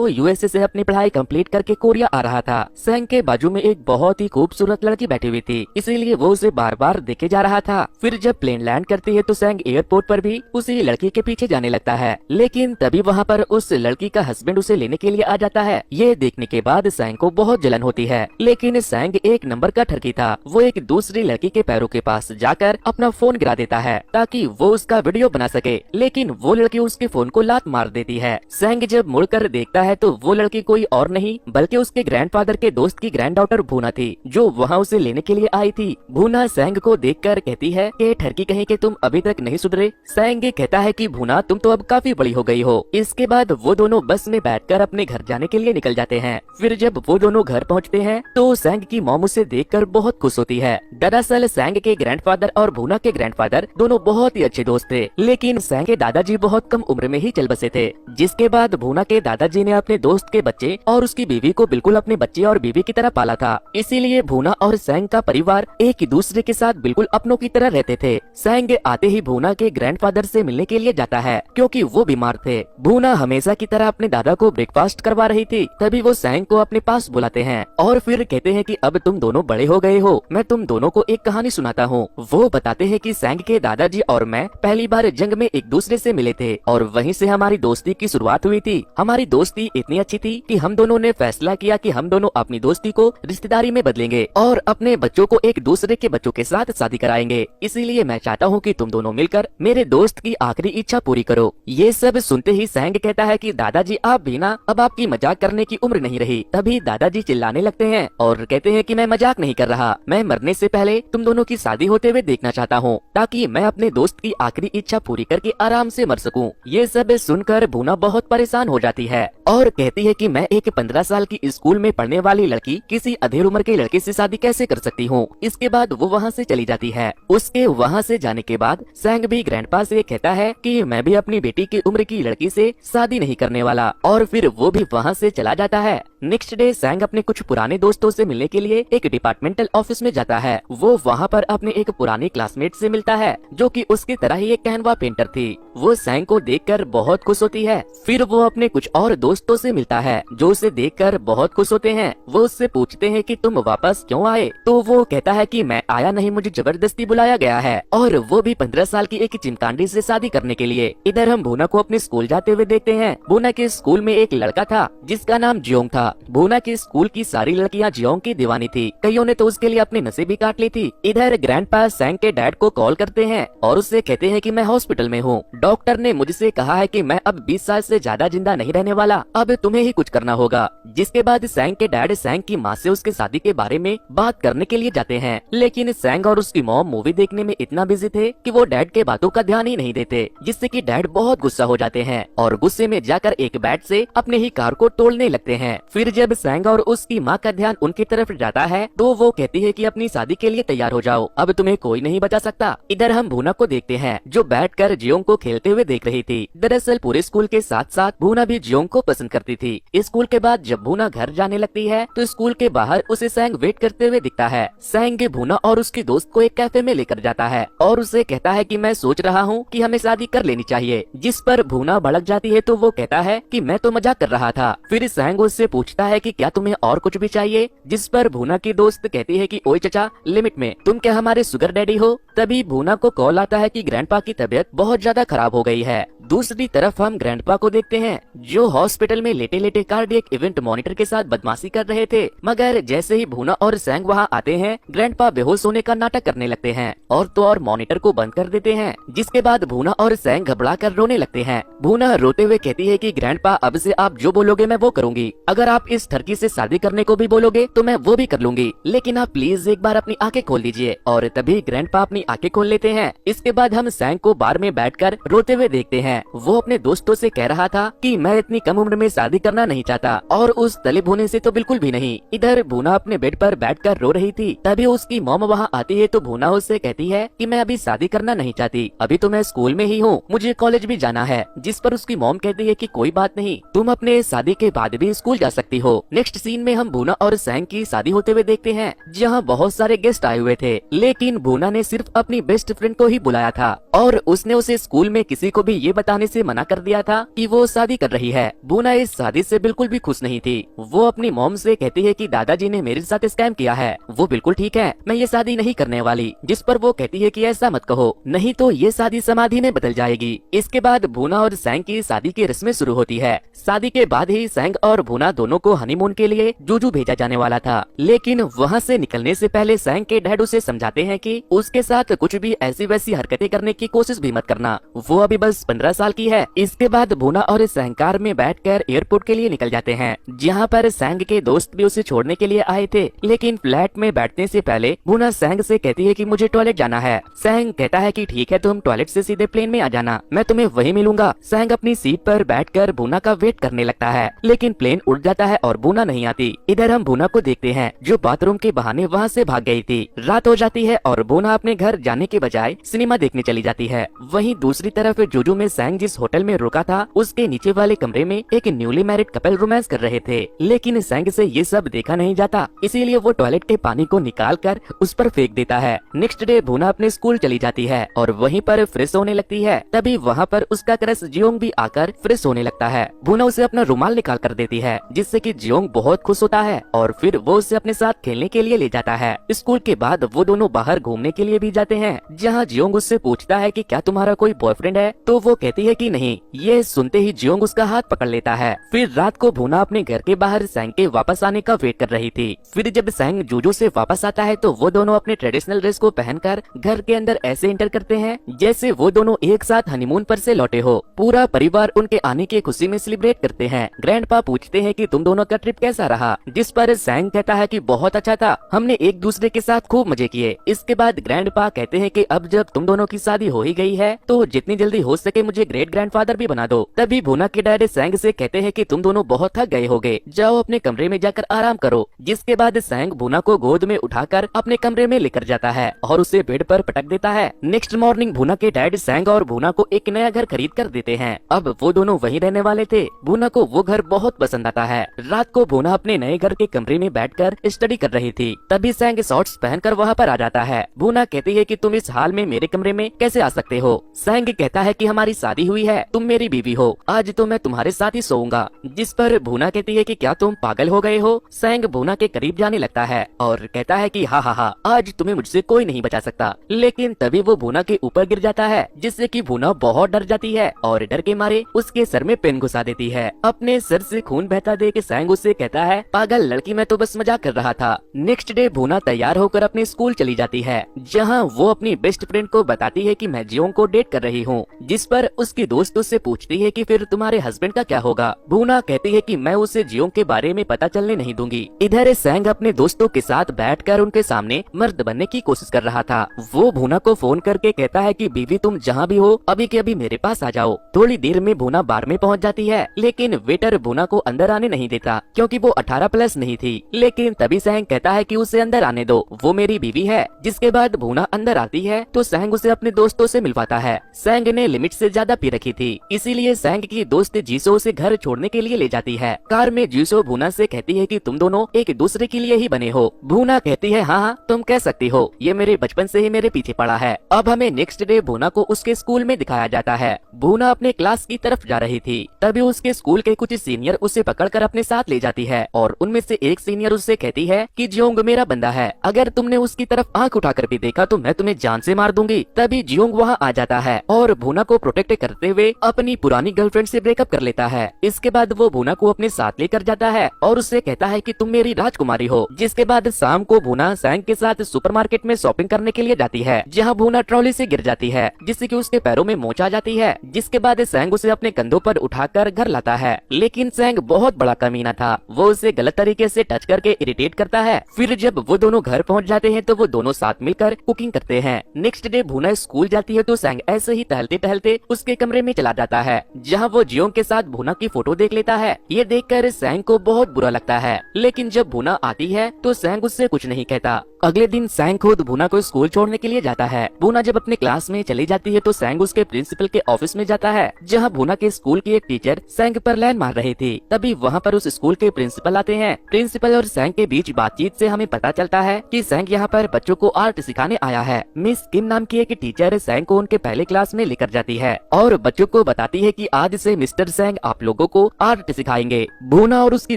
USA से अपनी पढ़ाई कंप्लीट करके कोरिया आ रहा था। सेंग के बाजू में एक बहुत ही खूबसूरत लड़की बैठी हुई थी, इसीलिए वो उसे बार बार देखे जा रहा था। फिर जब प्लेन लैंड करती है तो सेंग एयरपोर्ट पर भी उसी लड़की के पीछे जाने लगता है, लेकिन तभी वहाँ पर उस लड़की का हस्बैंड उसे लेने के लिए आ जाता है। ये देखने के बाद सेंग को बहुत जलन होती है, लेकिन सेंग एक नंबर का ठरकी था। वो एक दूसरी लड़की के पैरों के पास जाकर अपना फोन गिरा देता है ताकि वो उसका वीडियो बना सके, लेकिन वो लड़की उसके फोन को लात मार देती है। सेंग जब मुड़कर देखता है तो वो लड़की कोई और नहीं बल्कि उसके ग्रैंडफादर के दोस्त की ग्रैंडडॉटर भूना थी, जो वहाँ उसे लेने के लिए आई थी। भूना सेंग को देखकर कहती है कि ठरकी कहीं के तुम अभी तक नहीं सुधरे। सेंग कहता है कि भूना तुम तो अब काफी बड़ी हो गई हो। इसके बाद वो दोनों बस में बैठकर अपने घर जाने के लिए निकल जाते हैं। फिर जब वो दोनों घर पहुँचते हैं तो सेंग की मॉम उसे देखकर बहुत खुश होती है। दरअसल सेंग के ग्रैंडफादर और भूना के ग्रैंडफादर दोनों बहुत ही अच्छे दोस्त थे, लेकिन सेंग के दादाजी बहुत कम उम्र में ही चल बसे थे। जिसके बाद भूना के दादाजी ने अपने दोस्त के बच्चे और उसकी बीवी को बिल्कुल अपने बच्चे और बीवी की तरह पाला था, इसीलिए भूना और सेंग का परिवार एक दूसरे के साथ बिल्कुल अपनों की तरह रहते थे। सेंग आते ही भूना के ग्रैंडफादर से मिलने के लिए जाता है क्योंकि वो बीमार थे। भूना हमेशा की तरह अपने दादा को ब्रेकफास्ट करवा रही थी, तभी वो सेंग को अपने पास बुलाते हैं और फिर कहते हैं कि अब तुम दोनों बड़े हो गए हो, मैं तुम दोनों को एक कहानी सुनाता हूँ। वो बताते हैं कि सेंग के दादाजी और मैं पहली बार जंग में एक दूसरे से मिले थे और वहीं से हमारी दोस्ती की शुरुआत हुई थी। हमारी दोस्ती इतनी अच्छी थी कि हम दोनों ने फैसला किया कि हम दोनों अपनी दोस्ती को रिश्तेदारी में बदलेंगे और अपने बच्चों को एक दूसरे के बच्चों के साथ शादी कराएंगे। इसीलिए मैं चाहता हूँ कि तुम दोनों मिलकर मेरे दोस्त की आखिरी इच्छा पूरी करो। ये सब सुनते ही सेंग कहता है कि दादाजी आप भी ना, अब आपकी मजाक करने की उम्र नहीं रही। तभी दादाजी चिल्लाने लगते हैं और कहते हैं कि मैं मजाक नहीं कर रहा, मैं मरने से पहले तुम दोनों की शादी होते हुए देखना चाहता हूँ ताकि मैं अपने दोस्त की आखिरी इच्छा पूरी करके आराम से मर सकूं। ये सब सुनकर भूना बहुत परेशान हो जाती है और कहती है कि मैं एक 15 साल की स्कूल में पढ़ने वाली लड़की किसी अधेड़ उम्र के लड़के से शादी कैसे कर सकती हूँ। इसके बाद वो वहाँ से चली जाती है। उसके वहाँ से जाने के बाद सेंग भी ग्रैंडपा से कहता है कि मैं भी अपनी बेटी की उम्र की लड़की से शादी नहीं करने वाला और फिर वो भी वहाँ से चला जाता है। नेक्स्ट डे सेंग अपने कुछ पुराने दोस्तों से मिलने के लिए एक डिपार्टमेंटल ऑफिस में जाता है। वो वहाँ पर अपने एक पुरानी क्लासमेट से मिलता है जो कि उसकी तरह ही एक कैनवा पेंटर थी। वो सेंग को देखकर बहुत खुश होती है। फिर वो अपने कुछ और दोस्तों से मिलता है जो उसे देखकर बहुत खुश होते हैं। वो उससे पूछते हैं कि तुम वापस क्यों आए, तो वो कहता है कि मैं आया नहीं, मुझे जबरदस्ती बुलाया गया है और वो भी 15 साल की एक चिमकांडी से शादी करने के लिए। इधर हम भूना को अपने स्कूल जाते हुए देखते हैं। भूना के स्कूल में एक लड़का था जिसका नाम जियोंग था। भूना के स्कूल की सारी लड़कियां जियोंग की दीवानी थी, कईयों ने तो उसके लिए अपने नसें भी काट ली थी। इधर ग्रैंडपा सेंग के डैड को कॉल करते हैं और उससे कहते हैं कि मैं हॉस्पिटल में हूँ, डॉक्टर ने मुझसे कहा है कि मैं अब 20 साल से ज्यादा जिंदा नहीं रहने वाला, अब तुम्हें ही कुछ करना होगा। जिसके बाद सेंग के डैड सेंग की माँ से उसके शादी के बारे में बात करने के लिए जाते हैं, लेकिन सेंग और उसकी मॉम मूवी देखने में इतना बिजी थे कि वो डैड के बातों का ध्यान ही नहीं देते, जिससे कि डैड बहुत गुस्सा हो जाते हैं और गुस्से में जाकर एक बैट से अपने ही कार को तोड़ने लगते हैं। फिर जब सेंग और उसकी माँ का ध्यान उनकी तरफ जाता है तो वो कहती है कि अपनी शादी के लिए तैयार हो जाओ, अब तुम्हें कोई नहीं बचा सकता। इधर हम भूना को देखते हैं जो बैठकर जियोंग को खेलते हुए देख रही थी। दरअसल पूरे स्कूल के साथ साथ भूना भी जियोंग को पसंद करती थी। स्कूल के बाद जब भूना घर जाने लगती है तो स्कूल के बाहर उसे सेंग वेट करते हुए दिखता है। सेंग भूना और उसकी दोस्त को एक कैफे में लेकर जाता है और उसे कहता है कि मैं सोच रहा हूँ कि हमें शादी कर लेनी चाहिए, जिस पर भूना भड़क जाती है तो वो कहता है कि मैं तो मजाक कर रहा था। फिर सेंग उससे पूछता है कि क्या तुम्हें और कुछ भी चाहिए, जिस पर भूना की दोस्त कहती है कि ओए चचा, लिमिट में, तुम क्या हमारे शुगर डैडी हो। तभी भूना को कॉल आता है कि ग्रैंडपा की तबीयत बहुत ज्यादा खराब हो गई है। दूसरी तरफ हम ग्रैंडपा को देखते हैं जो हॉस्पिटल में लेटे लेटे कार्डियक इवेंट मॉनिटर के साथ बदमाशी कर रहे थे, मगर जैसे ही भूना और सेंग वहाँ आते हैं ग्रैंडपा बेहोश होने का नाटक करने लगते हैं और तो और मॉनिटर को बंद कर देते हैं। जिसके बाद भूना और सेंग घबरा कर रोने लगते हैं। भूना रोते हुए कहती है कि ग्रैंडपा अब से आप जो बोलोगे मैं वो करूंगी, अगर आप इस ठरकी से शादी करने को भी बोलोगे तो मैं वो भी कर लूंगी, लेकिन आप प्लीज एक बार अपनी आंखें खोल दीजिए। और तभी ग्रैंडपा अपनी आंखें खोल लेते हैं। इसके बाद हम सेंग को बार में बैठकर रोते हुए देखते हैं। वो अपने दोस्तों से कह रहा था कि मैं इतनी कम उम्र में शादी करना नहीं चाहता और उस तले भुने से तो बिल्कुल भी नहीं। इधर भूना अपने बेड पर बैठकर रो रही थी। तभी उसकी मॉम वहाँ आती है तो भूना उससे कहती है कि मैं अभी शादी करना नहीं चाहती, अभी तो मैं स्कूल में ही हूँ, मुझे कॉलेज भी जाना है। जिस पर उसकी मॉम कहती है कि कोई बात नहीं, तुम अपने शादी के बाद भी स्कूल जा सकती सकती हो। नेक्स्ट सीन में हम भूना और सैंग की शादी होते हुए देखते हैं, जहाँ बहुत सारे गेस्ट आए हुए थे, लेकिन भूना ने सिर्फ अपनी बेस्ट फ्रेंड को ही बुलाया था और उसने उसे स्कूल में किसी को भी ये बताने से मना कर दिया था कि वो शादी कर रही है। भूना इस शादी से बिल्कुल भी खुश नहीं थी। वो अपनी मॉम से कहती है कि दादाजी ने मेरे साथ स्कैम किया है, वो बिल्कुल ठीक है, मैं ये शादी नहीं करने वाली। जिस पर वो कहती है कि ऐसा मत कहो, नहीं तो ये शादी समाधि में बदल जाएगी। इसके बाद भूना और सैंग की शादी की रस्में शुरू होती है। शादी के बाद ही सैंग और भूना दोनों को हनीमून के लिए जूजू भेजा जाने वाला था, लेकिन वहाँ से निकलने से पहले सैंग के डैड उसे समझाते हैं कि उसके साथ कुछ भी ऐसी वैसी हरकतें करने की कोशिश भी मत करना, वो अभी बस 15 साल की है। इसके बाद भूना और सैंग कार में बैठकर एयरपोर्ट के लिए निकल जाते हैं, जहाँ पर सैंग के दोस्त भी उसे छोड़ने के लिए आए थे। लेकिन फ्लैट में बैठने से पहले भूना सैंग से कहती है कि मुझे टॉयलेट जाना है। सैंग कहता है कि ठीक है, तुम टॉयलेट से सीधे प्लेन में आ जाना, मैं तुम्हें वहीं मिलूंगा। सैंग अपनी सीट पर बैठकर भूना का वेट करने लगता है, लेकिन प्लेन उड़ जाता है और भूना नहीं आती। इधर हम भूना को देखते हैं, जो बाथरूम के बहाने वहाँ से भाग गई थी। रात हो जाती है और भूना अपने घर जाने के बजाय सिनेमा देखने चली जाती है। वहीं दूसरी तरफ जूजू में सैंग जिस होटल में रुका था, उसके नीचे वाले कमरे में एक न्यूली मैरिड कपल रोमांस कर रहे थे, लेकिन सैंग से ये सब देखा नहीं जाता, इसीलिए वो टॉयलेट के पानी को निकाल कर उस पर फेंक देता है। नेक्स्ट डे भूना अपने स्कूल चली जाती है और वहीं पर फ्रेश होने लगती है। तभी वहाँ पर उसका क्रश जियोंग भी आकर फ्रेश होने लगता है। भूना उसे अपना रुमाल निकाल कर देती है, जिससे कि जियोंग बहुत खुश होता है और फिर वो उसे अपने साथ खेलने के लिए ले जाता है। स्कूल के बाद वो दोनों बाहर घूमने के लिए भी जाते हैं, जहाँ जियोंग उससे पूछता है कि क्या तुम्हारा कोई बॉयफ्रेंड है, तो वो कहती है कि नहीं। ये सुनते ही जियोंग उसका हाथ पकड़ लेता है। फिर रात को भूना अपने घर के बाहर सैंग के वापस आने का वेट कर रही थी। फिर जब सैंग जूजू से वापस आता है तो वो दोनों अपने ट्रेडिशनल ड्रेस को पहनकर घर के अंदर ऐसे एंटर करते हैं जैसे वो दोनों एक साथ हनीमून पर से लौटे हो। पूरा परिवार उनके आने की खुशी में सेलिब्रेट करते हैं। ग्रैंडपा पूछते हैं कि तुम दोनों का ट्रिप कैसा रहा, जिस पर सैंग कहता है कि बहुत अच्छा था, हमने एक दूसरे के साथ खूब मजे किए। इसके बाद ग्रैंडपा कहते हैं कि अब जब तुम दोनों की शादी हो ही गई है तो जितनी जल्दी हो सके मुझे ग्रेट ग्रैंडफादर भी बना दो। तभी भूना के डैड सैंग से कहते हैं कि तुम दोनों बहुत थक गए होगे, जाओ अपने कमरे में जाकर आराम करो। जिसके बाद सैंग भूना को गोद में उठाकर अपने कमरे में लेकर जाता है और उसे बेड पर पटक देता है। नेक्स्ट मॉर्निंग भूना के डैड सैंग और भूना को एक नया घर खरीद कर देते हैं। अब वो दोनों वहीं रहने वाले थे। भूना को वो घर बहुत पसंद आता है। रात को भूना अपने नए घर के कमरे में बैठकर स्टडी कर रही थी, तभी सैंग शॉर्ट्स पहनकर वहाँ पर आ जाता है। भूना कहती है कि तुम इस हाल में मेरे कमरे में कैसे आ सकते हो। सैंग कहता है कि हमारी शादी हुई है, तुम मेरी बीवी हो, आज तो मैं तुम्हारे साथ ही सोऊंगा। जिस पर भूना कहती है कि क्या तुम पागल हो गए हो। सैंग भूना के करीब जाने लगता है और कहता है कि हाँ हाँ हाँ, आज तुम्हें मुझसे कोई नहीं बचा सकता। लेकिन तभी वो भूना के ऊपर गिर जाता है, जिससे कि भूना बहुत डर जाती है और डर के मारे उसके सर में पेन घुसा देती है। अपने सर से खून बहता देख सैंग उससे कहता है, पागल लड़की, मैं तो बस मजाक कर रहा था। नेक्स्ट डे भूना तैयार होकर अपने स्कूल चली जाती है, जहाँ वो अपनी बेस्ट फ्रेंड को बताती है कि मैं जियोंग को डेट कर रही हूँ। जिस पर उसकी दोस्त उससे पूछती है कि फिर तुम्हारे हस्बैंड का क्या होगा। भूना कहती है कि मैं उसे जियोंग के बारे में पता चलने नहीं दूंगी। इधर सैंग अपने दोस्तों के साथ बैठकर उनके सामने मर्द बनने की कोशिश कर रहा था। वो भूना को फोन करके कहता है कि बीवी तुम जहाँ भी हो अभी के अभी मेरे पास आ जाओ। थोड़ी देर में भूना बार में पहुँच जाती है, लेकिन वेटर भूना को अंदर आने नहीं देता क्योंकि वो 18 प्लस नहीं थी। लेकिन तभी सैंग कहता है कि उसे अंदर आने दो, वो मेरी बीवी है। जिसके बाद भूना अंदर आती है तो सैंग उसे अपने दोस्तों से मिलवाता है। सैंग ने लिमिट से ज्यादा पी रखी थी, इसीलिए सैंग की दोस्त जीसो उसे घर छोड़ने के लिए ले जाती है। कार में जीसो भूना से कहती है कि तुम दोनों एक दूसरे के लिए ही बने हो। भूना कहती है हाँ हाँ तुम कह सकती हो, ये मेरे बचपन से ही मेरे पीछे पड़ा है। अब हमें नेक्स्ट डे भूना को उसके स्कूल में दिखाया जाता है। भूना अपने क्लास की तरफ जा रही थी, तभी उसके स्कूल के कुछ सीनियर उसे पकड़कर अपने साथ ले जाती है और उनमें से एक सीनियर उससे कहती है कि जियोंग मेरा बंदा है, अगर तुमने उसकी तरफ आंख उठाकर भी देखा तो मैं तुम्हें जान से मार दूंगी। तभी जियोंग वहाँ आ जाता है और भूना को प्रोटेक्ट करते हुए अपनी पुरानी गर्लफ्रेंड से ब्रेकअप कर लेता है। इसके बाद वो भूना को अपने साथ लेकर जाता है और उससे कहता है कि तुम मेरी राजकुमारी हो। जिसके बाद शाम को भूना सैंग के साथ सुपरमार्केट में शॉपिंग करने के लिए जाती है, जहाँ भूना ट्रॉली से गिर जाती है, जिससे कि उसके पैरों में मोच आ जाती है। जिसके बाद सैंग उसे अपने कंधों पर उठाकर घर लाता है, लेकिन सैंग बहुत बड़ा कमीना था, वो उसे गलत तरीके से टच करके इरिटेट करता है। फिर जब वो दोनों घर पहुंच जाते हैं तो वो दोनों साथ मिलकर कुकिंग करते हैं। नेक्स्ट डे भूना स्कूल जाती है तो सैंग ऐसे ही टहलते टहलते उसके कमरे में चला जाता है, जहाँ वो जियोंग के साथ भूना की फोटो देख लेता है। ये देखकर सैंग को बहुत बुरा लगता है, लेकिन जब भूना आती है तो सैंग उससे कुछ नहीं कहता अगले दिन सैंग खुद भूना को स्कूल छोड़ने के लिए जाता है। भूना जब अपने क्लास में चली जाती है तो सैंग उसके प्रिंसिपल के ऑफिस में जाता है, जहाँ भूना के स्कूल की एक टीचर सैंग पर लाइन मार रही थी। तभी वहाँ पर उस स्कूल के प्रिंसिपल आते हैं। प्रिंसिपल और सैंग के बीच बातचीत से हमें पता चलता है कि सैंग यहाँ पर बच्चों को आर्ट सिखाने आया है। मिस किम नाम की एक टीचर सैंग को उनके पहले क्लास में लेकर जाती है और बच्चों को बताती है कि आज से मिस्टर सैंग आप लोगों को आर्ट सिखाएंगे। भूना और उसकी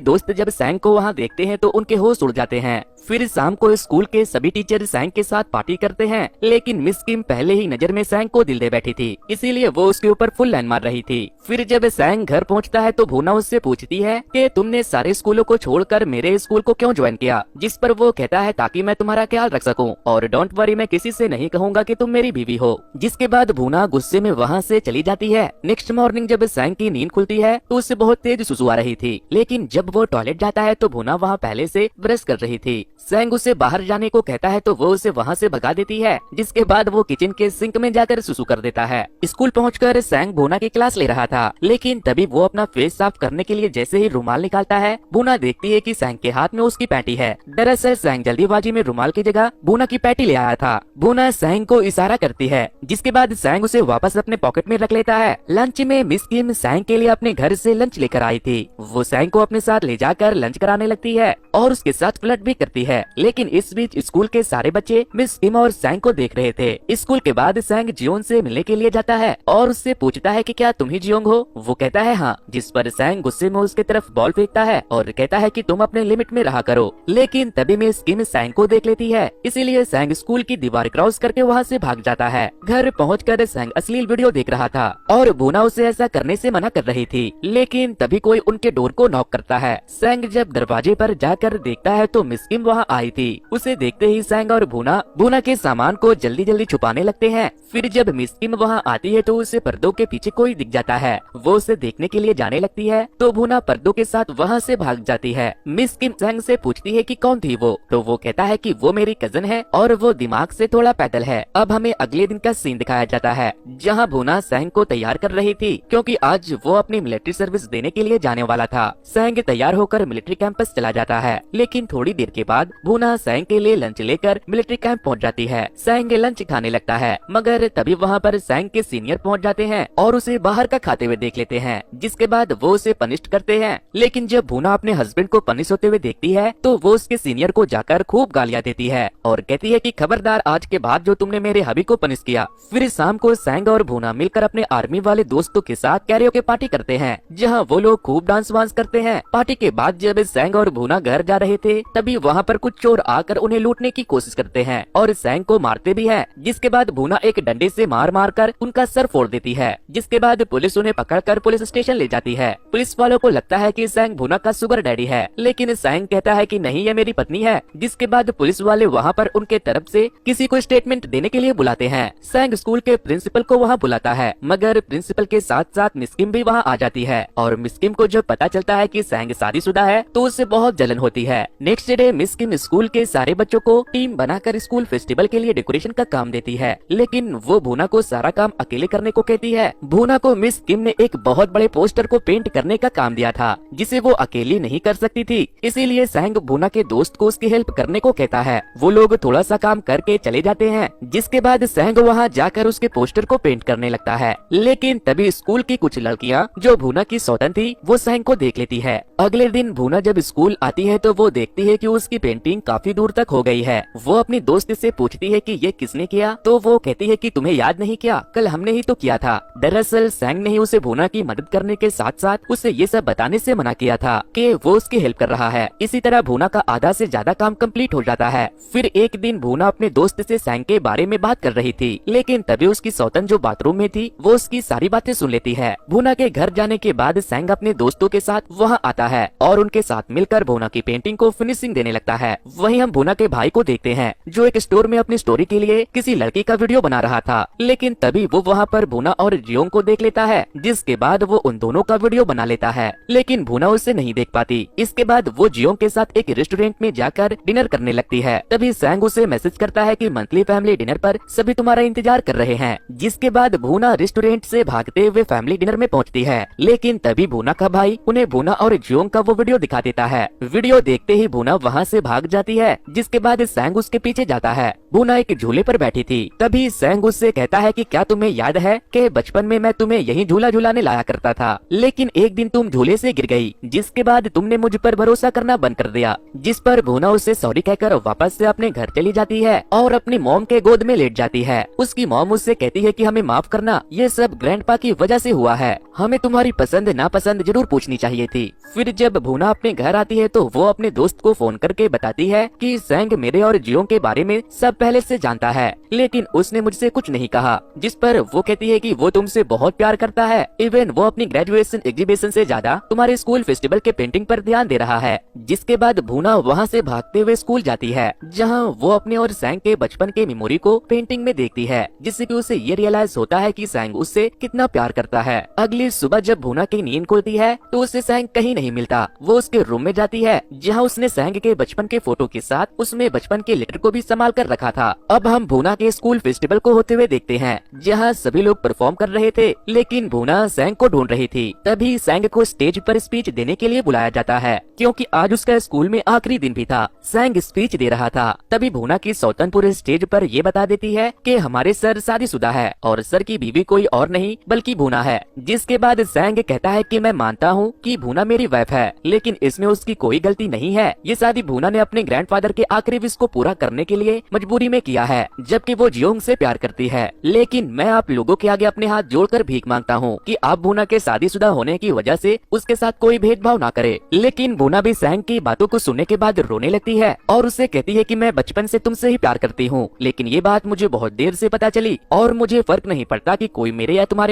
दोस्त जब सैंग को वहाँ देखते हैं तो उनके होश उड़ जाते हैं। फिर शाम को स्कूल के सभी टीचर सैंग के साथ पार्टी करते हैं, लेकिन मिस किम पहले ही नजर में सैंग को दिल दे बैठी थी, इसीलिए वो उसके ऊपर फुल लाइन मार रही थी। फिर जब सैंग घर पहुंचता है तो भूना उससे पूछती है कि तुमने सारे स्कूलों को छोड़कर मेरे स्कूल को क्यों ज्वाइन किया, जिस पर वो कहता है ताकि मैं तुम्हारा ख्याल रख सकूं और डोंट वरी मैं किसी से नहीं कहूंगा कि तुम मेरी बीवी हो। जिसके बाद भूना गुस्से में वहाँ से चली जाती है। नेक्स्ट मॉर्निंग जब सैंग की नींद खुलती है तो उससे बहुत तेज सुसु आ रही थी, लेकिन जब वो टॉयलेट जाता है तो भूना वहाँ पहले से ब्रश कर रही थी। सैंग उसे बाहर जाने को कहता है तो वो उसे वहाँ से भगा देती है, जिसके बाद वो किचन के सिंक में जाकर सुसु कर देता है। स्कूल पहुंचकर सैंग भूना की क्लास ले रहा था, लेकिन तभी वो अपना फेस साफ करने के लिए जैसे ही रुमाल निकालता है, भूना देखती है कि सैंग के हाथ में उसकी पैटी है। दरअसल सैंग जल्दीबाजी में रुमाल की जगह भूना की पैटी ले आया था। भूना सैंग को इशारा करती है, जिसके बाद सैंग उसे वापस अपने पॉकेट में रख लेता है। लंच में मिस किम सैंग के लिए अपने घर से लंच लेकर आई थी। वो सैंग को अपने साथ ले जाकर लंच कराने लगती है और उसके साथ फ्लर्ट भी करती है, लेकिन इस बीच स्कूल के सारे बच्चे मिस किम और सैंग को देख रहे थे। स्कूल के बाद सैंग जियोंग से मिलने के लिए जाता है और उससे पूछता है कि क्या तुम ही जियोंग हो। वो कहता है हाँ, जिस पर सैंग गुस्से में उसके तरफ बॉल फेंकता है और कहता है कि तुम अपने लिमिट में रहा करो। लेकिन तभी मिस किम सैंग को देख लेती है, इसीलिए सैंग स्कूल की दीवार क्रॉस करके वहाँ से भाग जाता है। घर पहुँचकर सैंग अश्लील वीडियो देख रहा था और भूना उसे ऐसा करने से मना कर रही थी, लेकिन तभी कोई उनके डोर को नॉक करता है। सैंग जब दरवाजे पर जाकर देखता है तो मिस किम वहाँ आई थी। उसे देखते ही सैंग और भूना के सामान को जल्दी जल्दी छुपाने लगते हैं। फिर जब मिस किम वहाँ आती है तो उसे पर्दों के पीछे कोई दिख जाता है। वो उसे देखने के लिए जाने लगती है तो भूना पर्दों के साथ वहाँ से भाग जाती है। मिस किम सैंग से पूछती है कि कौन थी वो, तो वो कहता है कि वो मेरी कजन है और वो दिमाग से थोड़ा पैदल है। अब हमें अगले दिन का सीन दिखाया जाता है, जहाँ भूना सैंग को तैयार कर रही थी, क्योंकि आज वो अपनी मिलिट्री सर्विस देने के लिए जाने वाला था। सैंग तैयार होकर मिलिट्री कैंपस चला जाता है, लेकिन थोड़ी देर के बाद भूना सैंग के लिए लंच लेकर मिलिट्री कैंप पहुंच जाती है। सैंग लंच खाने लगता है, मगर तभी वहाँ पर सैंग के सीनियर पहुंच जाते हैं और उसे बाहर का खाते हुए देख लेते हैं, जिसके बाद वो उसे पनिश करते हैं। लेकिन जब भूना अपने हस्बैंड को पनिश होते हुए देखती है तो वो उसके सीनियर को जाकर खूब गालियाँ देती है और कहती है कि खबरदार आज के बाद जो तुमने मेरे हबी को पनिश किया। फिर शाम को सैंग और भूना मिलकर अपने आर्मी वाले दोस्तों के साथ कैरियोके पार्टी करते हैं, जहाँ वो लोग खूब डांस वांस करते हैं। पार्टी के बाद जब सैंग और भूना घर जा रहे थे तभी वहाँ पर कुछ चोर आकर उन्हें लूटने की कोशिश करते हैं और सैंग को मारते भी हैं, जिसके बाद भूना एक डंडे से मार मार कर उनका सर फोड़ देती है। जिसके बाद पुलिस उन्हें पकड़कर पुलिस स्टेशन ले जाती है। पुलिस वालों को लगता है कि सैंग भूना का सुगर डैडी है, लेकिन सैंग कहता है कि नहीं, ये मेरी पत्नी है। जिसके बाद पुलिस वाले वहाँ पर उनके तरफ से किसी को स्टेटमेंट देने के लिए बुलाते हैं। सैंग स्कूल के प्रिंसिपल को वहाँ बुलाता है, मगर प्रिंसिपल के साथ साथ मिस किम भी वहाँ आ जाती है और मिस किम को जब पता चलता है कि सैंग शादीशुदा है तो उससे बहुत जलन होती है। नेक्स्ट डे मिस किम स्कूल के सारे बच्चों को टीम बनाकर स्कूल फेस्टिवल के लिए डेकोरेशन का काम देती है, लेकिन वो भूना को सारा काम अकेले करने को कहती है। भूना को मिस किम ने एक बहुत बड़े पोस्टर को पेंट करने का काम दिया था, जिसे वो अकेली नहीं कर सकती थी, इसीलिए सैंग भूना के दोस्त को उसकी हेल्प करने को कहता है। वो लोग थोड़ा सा काम करके चले जाते हैं, जिसके बाद सैंग वहाँ जाकर उसके पोस्टर को पेंट करने लगता है। लेकिन तभी स्कूल की कुछ लड़कियाँ जो भूना की सौतन थी वो सैंग को देख लेती है। अगले दिन भूना जब स्कूल आती है तो वो देखती है कि उसकी पेंटिंग काफी दूर तक हो गई है। वो अपनी दोस्त से पूछती है कि ये किसने किया, तो वो कहती है कि तुम्हें याद नहीं क्या, कल हमने ही तो किया था। दरअसल सैंग ने ही उसे भूना की मदद करने के साथ साथ उसे ये सब बताने से मना किया था कि वो उसकी हेल्प कर रहा है। इसी तरह भूना का आधा से ज्यादा काम कंप्लीट हो जाता है। फिर एक दिन भूना अपने दोस्त से सैंग के बारे में बात कर रही थी, लेकिन तभी उसकी सौतन जो बाथरूम में थी वो उसकी सारी बातें सुन लेती है। भूना के घर जाने के बाद सैंग अपने दोस्तों के साथ वहाँ आता है और उनके साथ मिलकर भूना की पेंटिंग को फिनिशिंग देने लगता है। वहीं हम भूना के भाई को देखते हैं जो एक स्टोर में अपनी स्टोरी के लिए किसी लड़की का वीडियो बना रहा था, लेकिन तभी वो वहाँ पर भूना और जियोंग को देख लेता है, जिसके बाद वो उन दोनों का वीडियो बना लेता है, लेकिन भूना उसे नहीं देख पाती। इसके बाद वो जियोंग के साथ एक रेस्टोरेंट में जाकर डिनर करने लगती है। तभी सैंग उसे मैसेज करता है कि मंथली फैमिली डिनर पर सभी तुम्हारा इंतजार कर रहे हैं। जिसके बाद भूना रेस्टोरेंट से भागते हुए फैमिली डिनर में पहुंचती है, लेकिन तभी भूना का भाई उन्हें भूना और जियोंग का वो वीडियो दिखा देता है। वीडियो देखते ही भूना वहाँ से भाग जाती है, जिसके जिसके बाद सैंग उसके पीछे जाता है। भूना एक झूले पर बैठी थी। तभी सैंग उससे कहता है कि क्या तुम्हें याद है कि बचपन में मैं तुम्हें यही झूला झूलाने लाया करता था, लेकिन एक दिन तुम झूले से गिर गई, जिसके बाद तुमने मुझ पर भरोसा करना बंद कर दिया। जिस पर भूना उससे सॉरी कहकर वापस से अपने घर चली जाती है और अपनी मॉम के गोद में लेट जाती है। उसकी मॉम उससे कहती है कि हमें माफ करना, ये सब ग्रैंडपा की वजह से हुआ है, हमें तुम्हारी पसंद नापसंद जरूर पूछनी चाहिए थी। फिर जब भूना अपने घर आती है तो वो अपने दोस्त को फोन करके बताती है कि सैंग मेरे और जियोंग के बारे में सब पहले से जानता है, लेकिन उसने मुझसे कुछ नहीं कहा। जिस पर वो कहती है कि वो तुमसे बहुत प्यार करता है, इवन वो अपनी ग्रेजुएशन एग्जीबिशन से ज्यादा तुम्हारे स्कूल फेस्टिवल के पेंटिंग पर ध्यान दे रहा है। जिसके बाद भूना वहाँ से भागते हुए स्कूल जाती है, जहाँ वो अपने और सैंग के बचपन के मेमोरी को पेंटिंग में देखती है, जिससे कि उसे ये रियलाइज होता है कि सैंग उससे कितना प्यार करता है। अगली सुबह जब भूना की नींद खुलती है तो उसे सैंग कहीं नहीं मिलता। वो उसके रूम में जाती है, जहाँ उसने सैंग के बचपन के फोटो के साथ उसमें बचपन के लेटर को भी संभाल कर रखा था। अब हम भूना के स्कूल फेस्टिवल को होते हुए देखते हैं, जहाँ सभी लोग परफॉर्म कर रहे थे, लेकिन भूना सैंग को ढूंढ रही थी। तभी सैंग को स्टेज पर स्पीच देने के लिए बुलाया जाता है, क्योंकि आज उसका स्कूल में आखिरी दिन भी था। सैंग स्पीच दे रहा था। तभी भूना की सौतन पूरे स्टेज पर ये बता देती है कि हमारे सर शादीशुदा है और सर की बीवी कोई और नहीं बल्कि भूना है। जिसके बाद सैंग कहता है कि मैं मानता हूँ कि भूना मेरी वाइफ है, लेकिन इसमें उसकी कोई गलती नहीं है। ये शादी भूना ने अपने ग्रैंडफादर के आखिरी विश को पूरा करने के लिए मजबूरी में किया है, जबकि वो जियोंग से प्यार करती है। लेकिन मैं आप लोगों के आगे अपने हाथ जोड़कर भीख मांगता हूँ कि आप भूना के शादीशुदा होने की वजह से उसके साथ कोई भेदभाव ना करे। लेकिन भूना भी सैंग की बातों को सुनने के बाद रोने लगती है और उससे कहती है कि मैं बचपन से तुमसे ही प्यार करती हूँ, लेकिन ये बात मुझे बहुत देर से पता चली और मुझे फर्क नहीं पड़ता कि कोई मेरे या तुम्हारे